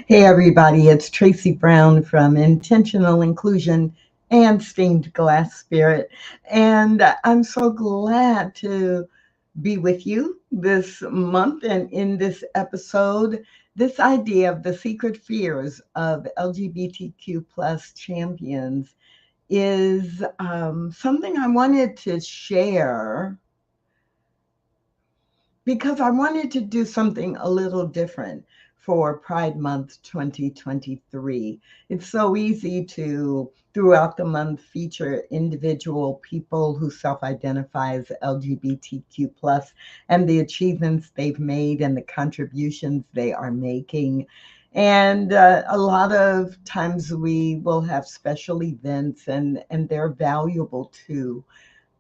Hey everybody, it's Tracy Brown from Intentional Inclusion and Stained Glass Spirit. And I'm so glad to be with you this month and in this episode. This idea of the secret fears of LGBTQ plus champions is something I wanted to share because I wanted to do something a little different for Pride Month 2023. It's so easy to, throughout the month, feature individual people who self-identify as LGBTQ plus and the achievements they've made and the contributions they are making. And a lot of times we will have special events and they're valuable too.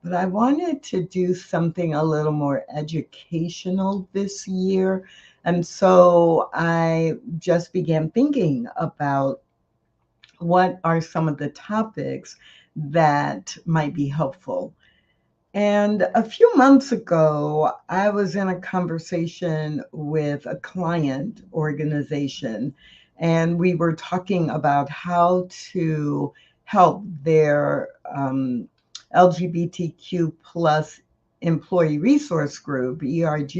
But I wanted to do something a little more educational this year. And so I just began thinking about what are some of the topics that might be helpful. And a few months ago, I was in a conversation with a client organization, and we were talking about how to help their LGBTQ plus employee resource group, ERG,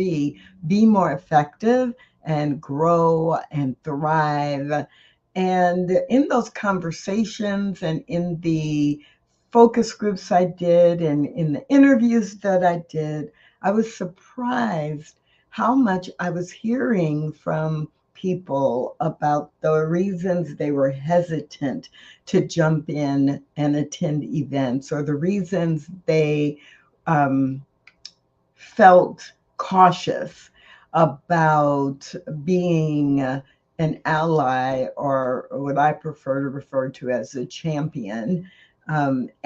be more effective and grow and thrive. And in those conversations and in the focus groups I did and in the interviews that I did, I was surprised how much I was hearing from people about the reasons they were hesitant to jump in and attend events, or the reasons they felt cautious about being an ally, or what I prefer to refer to as a champion. And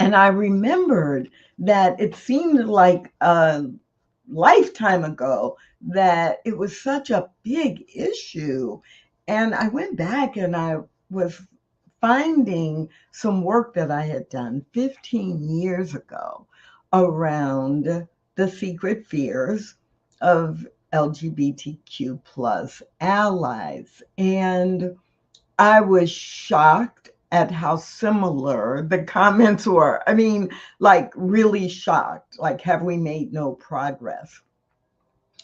I remembered that it seemed like a lifetime ago that it was such a big issue. And I went back and I was finding some work that I had done 15 years ago around the secret fears of LGBTQ plus allies. And I was shocked at how similar the comments were. I mean, like really shocked. Like, have we made no progress?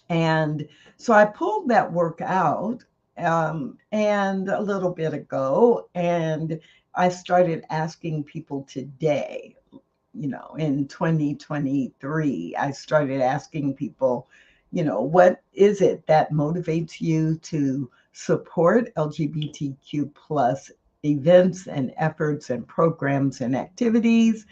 And so I pulled that work out and a little bit ago, and I started asking people today, in 2023, I started asking people, what is it that motivates you to support LGBTQ plus events and efforts and programs and activities?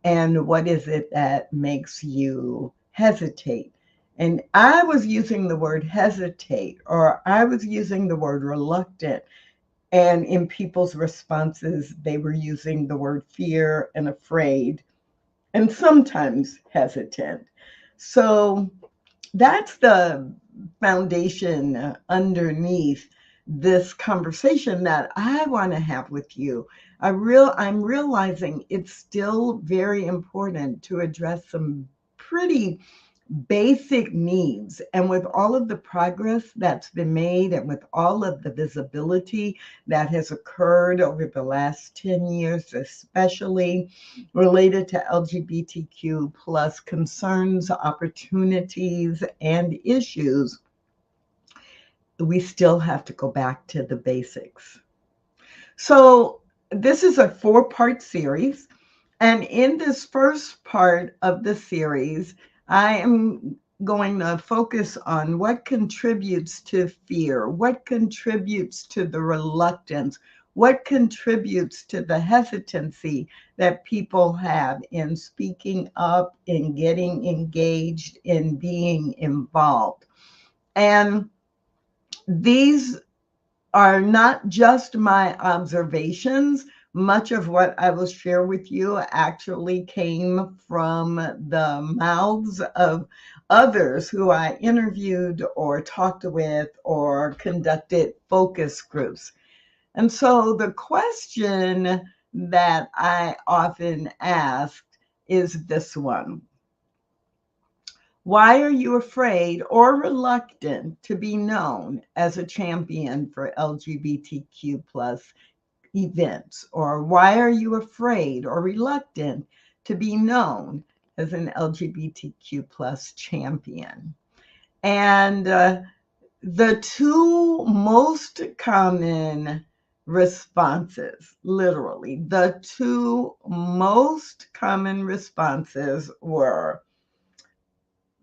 And what is it that makes you hesitate? And I was using the word hesitate, or I was using the word reluctant. And in people's responses, they were using the word fear and afraid, and sometimes hesitant. So that's the foundation underneath this conversation that I want to have with you. I'm realizing it's still very important to address some pretty basic needs. And with all of the progress that's been made and with all of the visibility that has occurred over the last 10 years, especially related to LGBTQ plus concerns, opportunities, and issues, we still have to go back to the basics. So this is a 4-part series. And in this first part of the series, I am going to focus on what contributes to fear, what contributes to the reluctance, what contributes to the hesitancy that people have in speaking up, in getting engaged, in being involved. And these are not just my observations. Much of what I will share with you actually came from the mouths of others who I interviewed or talked with or conducted focus groups. And so the question that I often ask is this one: Why are you afraid or reluctant to be known as a champion for LGBTQ plus events? Or why are you afraid or reluctant to be known as an LGBTQ plus champion? And the two most common responses, literally, the two most common responses were,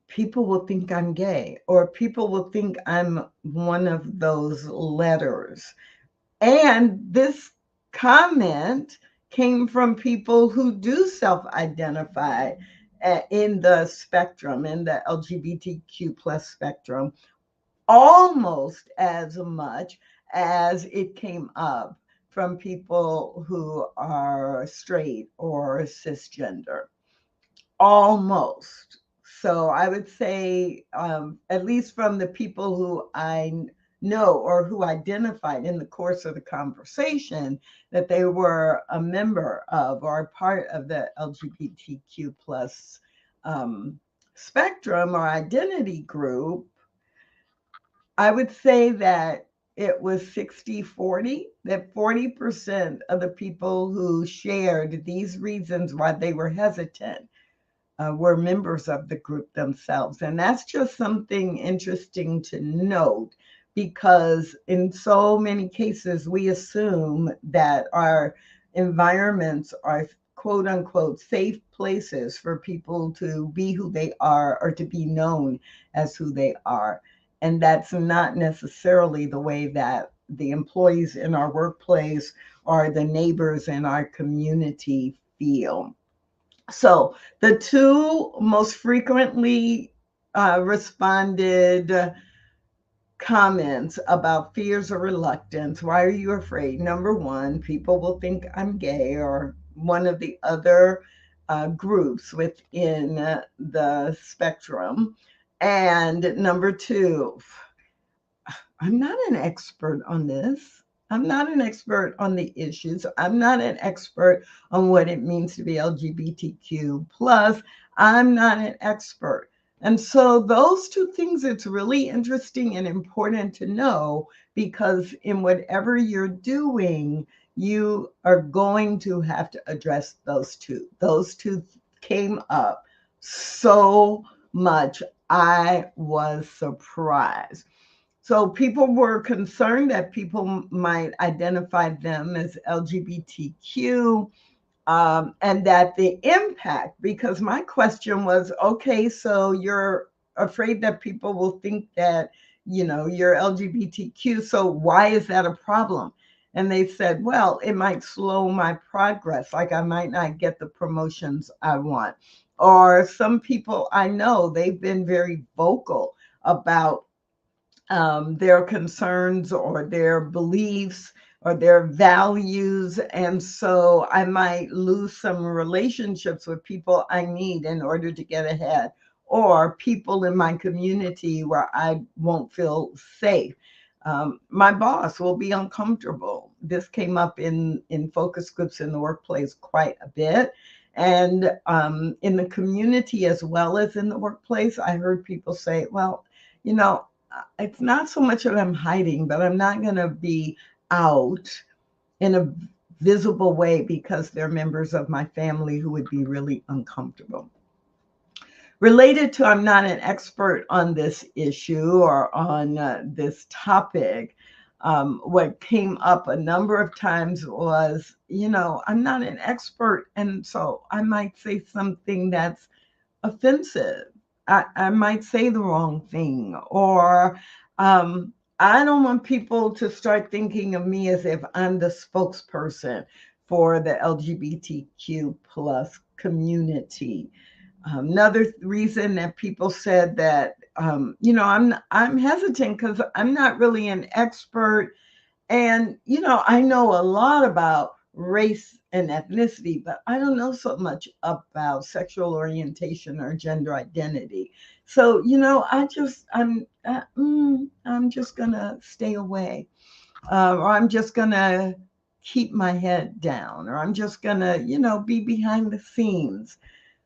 people will think I'm gay, or people will think I'm one of those letters. And this comment came from people who do self identify in the spectrum, in the LGBTQ plus spectrum, almost as much as it came up from people who are straight or cisgender. Almost. So I would say, at least from the people who I know or who identified in the course of the conversation that they were a member of or part of the LGBTQ plus spectrum or identity group, I would say that it was 60-40, that 40% of the people who shared these reasons why they were hesitant were members of the group themselves. And that's just something interesting to note, because in so many cases, we assume that our environments are quote unquote safe places for people to be who they are or to be known as who they are. And that's not necessarily the way that the employees in our workplace or the neighbors in our community feel. So the two most frequently responded comments about fears or reluctance. Why are you afraid? Number one, people will think I'm gay or one of the other groups within the spectrum. And number two, I'm not an expert on this. I'm not an expert on the issues. I'm not an expert on what it means to be LGBTQ plus. I'm not an expert. And so those two things, it's really interesting and important to know, because in whatever you're doing, you are going to have to address those two. Those two came up so much. I was surprised. So people were concerned that people might identify them as LGBTQ, and that the impact, because my question was, okay, so you're afraid that people will think that, you're LGBTQ. So why is that a problem? And they said, well, it might slow my progress. Like I might not get the promotions I want. Or some people I know, they've been very vocal about their concerns or their beliefs or their values. And so I might lose some relationships with people I need in order to get ahead, or people in my community where I won't feel safe. My boss will be uncomfortable. This came up in focus groups in the workplace quite a bit. And in the community as well as in the workplace, I heard people say, well, you know, it's not so much that I'm hiding, but I'm not going to be out in a visible way because they're members of my family who would be really uncomfortable. Related to, I'm not an expert on this issue or on this topic. What came up a number of times was, I'm not an expert. And so I might say something that's offensive. I might say the wrong thing, or I don't want people to start thinking of me as if I'm the spokesperson for the LGBTQ plus community. Another reason that people said that, I'm hesitant because I'm not really an expert, and, I know a lot about race and ethnicity, but I don't know so much about sexual orientation or gender identity. So, I'm just gonna stay away, or I'm just gonna keep my head down, or I'm just gonna, be behind the scenes.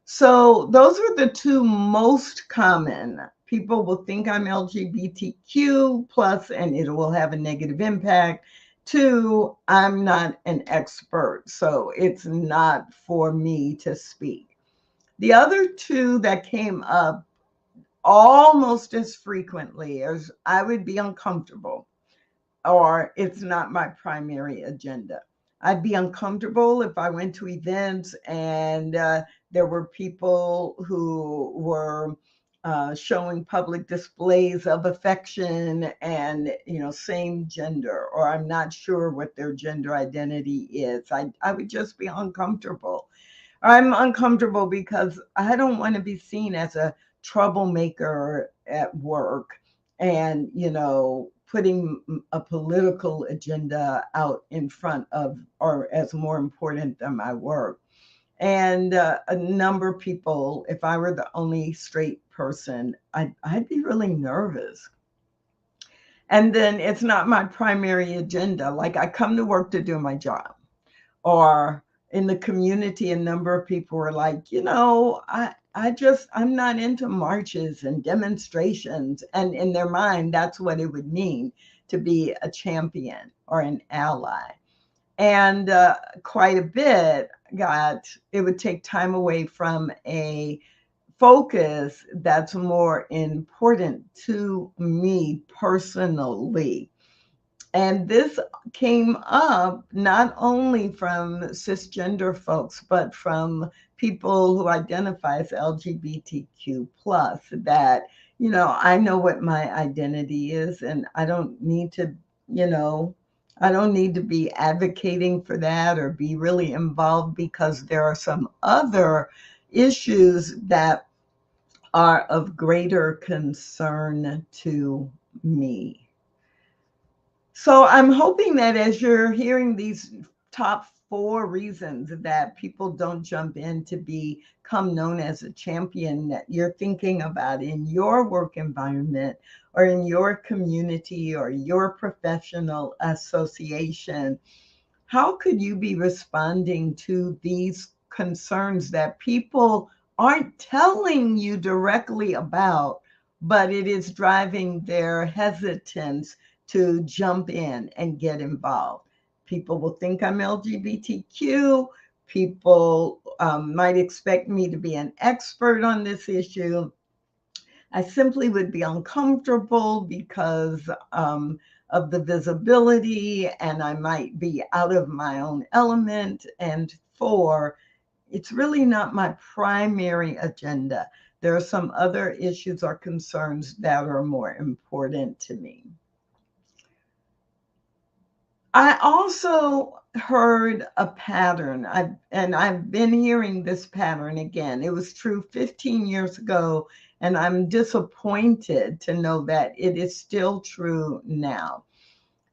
So those are the two most common. People will think I'm LGBTQ plus, and it will have a negative impact. Two, I'm not an expert, so it's not for me to speak. The other two that came up almost as frequently as I would be uncomfortable, or it's not my primary agenda. I'd be uncomfortable if I went to events and there were people who were showing public displays of affection and, same gender, or I'm not sure what their gender identity is. I would just be uncomfortable. I'm uncomfortable because I don't want to be seen as a troublemaker at work and, putting a political agenda out in front of or as more important than my work. And a number of people, if I were the only straight person, I'd be really nervous. And then it's not my primary agenda. Like I come to work to do my job, or in the community, a number of people were like, I'm not into marches and demonstrations. And in their mind, that's what it would mean to be a champion or an ally. And quite a bit it would take time away from a focus that's more important to me personally. And this came up not only from cisgender folks, but from people who identify as LGBTQ plus, that, I know what my identity is and you know, I don't need to be advocating for that or be really involved because there are some other issues that are of greater concern to me. So I'm hoping that as you're hearing these top four reasons that people don't jump in to become known as a champion, that you're thinking about in your work environment or in your community or your professional association. How could you be responding to these concerns that people aren't telling you directly about, but it is driving their hesitance to jump in and get involved? People will think I'm LGBTQ. People might expect me to be an expert on this issue. I simply would be uncomfortable because of the visibility, and I might be out of my own element. And four, it's really not my primary agenda. There are some other issues or concerns that are more important to me. I also heard a pattern, and I've been hearing this pattern again. It was true 15 years ago, and I'm disappointed to know that it is still true now.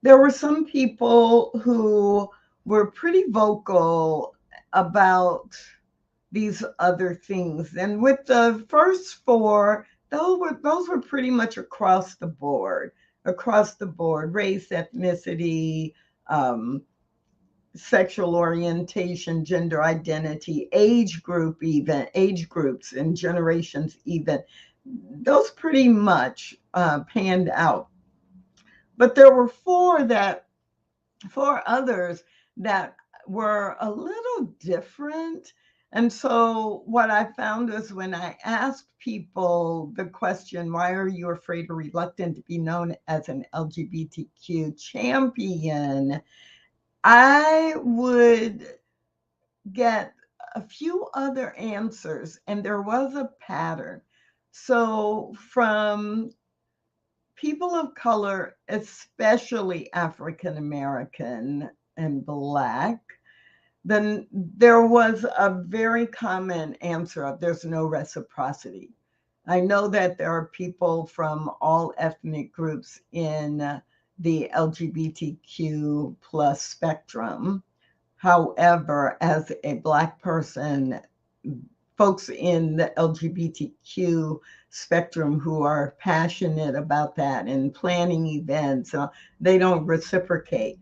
There were some people who were pretty vocal about these other things. And with the first four, those were pretty much across the board, race, ethnicity, um, sexual orientation, gender identity, age groups and generations even. Those pretty much panned out. But there were four others that were a little different. And so what I found is when I asked people the question, why are you afraid or reluctant to be known as an LGBTQ champion? I would get a few other answers, and there was a pattern. So from people of color, especially African American and Black, then there was a very common answer of there's no reciprocity. I know that there are people from all ethnic groups in the LGBTQ plus spectrum. However, as a Black person, folks in the LGBTQ spectrum who are passionate about that and planning events, they don't reciprocate.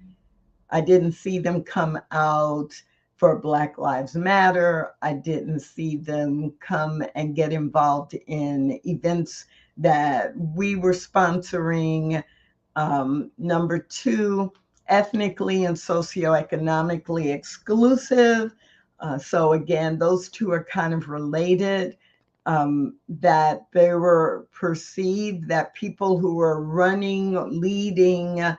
I didn't see them come out for Black Lives Matter. I didn't see them come and get involved in events that we were sponsoring. Number two, ethnically and socioeconomically exclusive. So again, those two are kind of related. That they were perceived that people who were running, leading,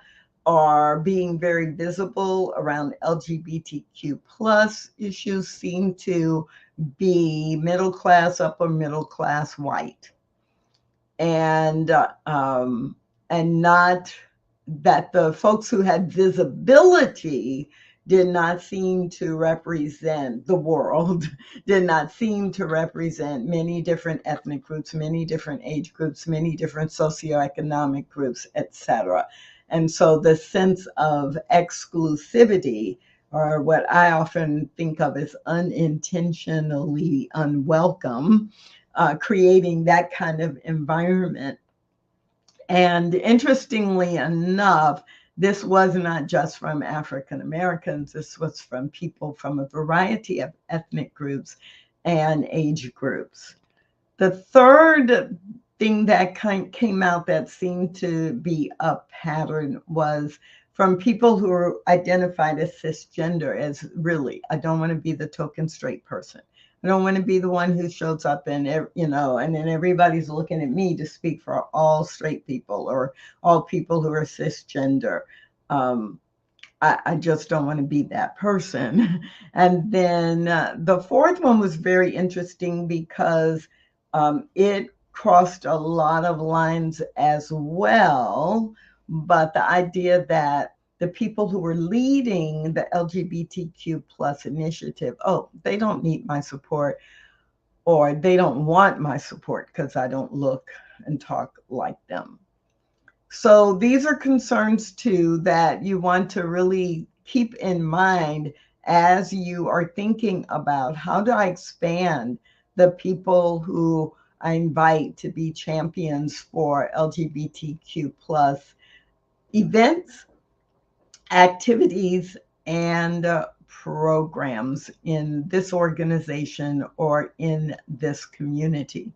are being very visible around LGBTQ plus issues seem to be middle class, upper middle class white, and not that the folks who had visibility did not seem to represent the world, did not seem to represent many different ethnic groups, many different age groups, many different socioeconomic groups, etc. And so the sense of exclusivity, or what I often think of as unintentionally unwelcome, creating that kind of environment. And interestingly enough, this was not just from African Americans, this was from people from a variety of ethnic groups and age groups. The third thing that came out that seemed to be a pattern was from people who are identified as cisgender, as really, I don't want to be the token straight person. I don't want to be the one who shows up and, and then everybody's looking at me to speak for all straight people or all people who are cisgender. I just don't want to be that person. And then the fourth one was very interesting because it crossed a lot of lines as well. But the idea that the people who were leading the LGBTQ plus initiative, oh, they don't need my support, or they don't want my support because I don't look and talk like them. So these are concerns too that you want to really keep in mind as you are thinking about how do I expand the people who I invite to be champions for LGBTQ plus events, activities, and programs in this organization or in this community.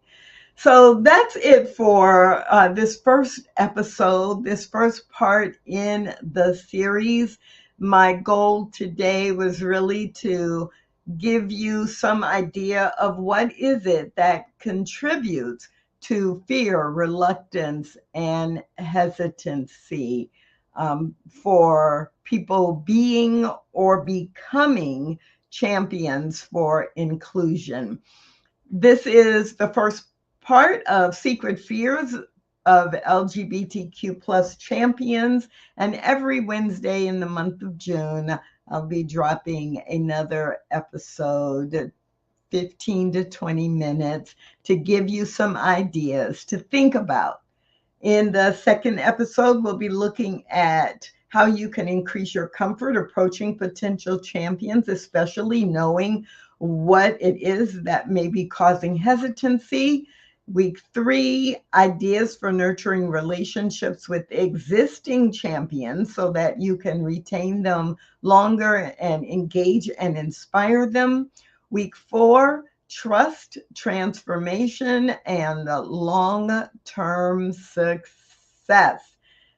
So that's it for this first episode, this first part in the series. My goal today was really to give you some idea of what is it that contributes to fear, reluctance, and hesitancy for people being or becoming champions for inclusion. This is the first part of Secret Fears of LGBTQ plus champions. And every Wednesday in the month of June, I'll be dropping another episode, 15 to 20 minutes, to give you some ideas to think about. In the second episode, we'll be looking at how you can increase your comfort approaching potential champions, especially knowing what it is that may be causing hesitancy. Week 3, ideas for nurturing relationships with existing champions so that you can retain them longer and engage and inspire them. Week 4, trust, transformation, and long-term success.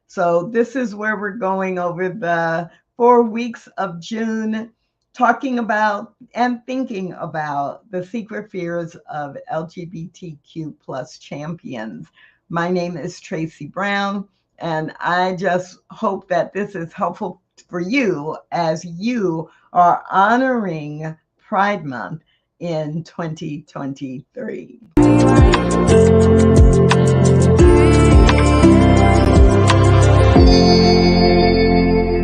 So this is where we're going over the 4 weeks of June, talking about and thinking about the secret fears of LGBTQ plus champions. My name is Tracy Brown, and I just hope that this is helpful for you as you are honoring Pride Month in 2023.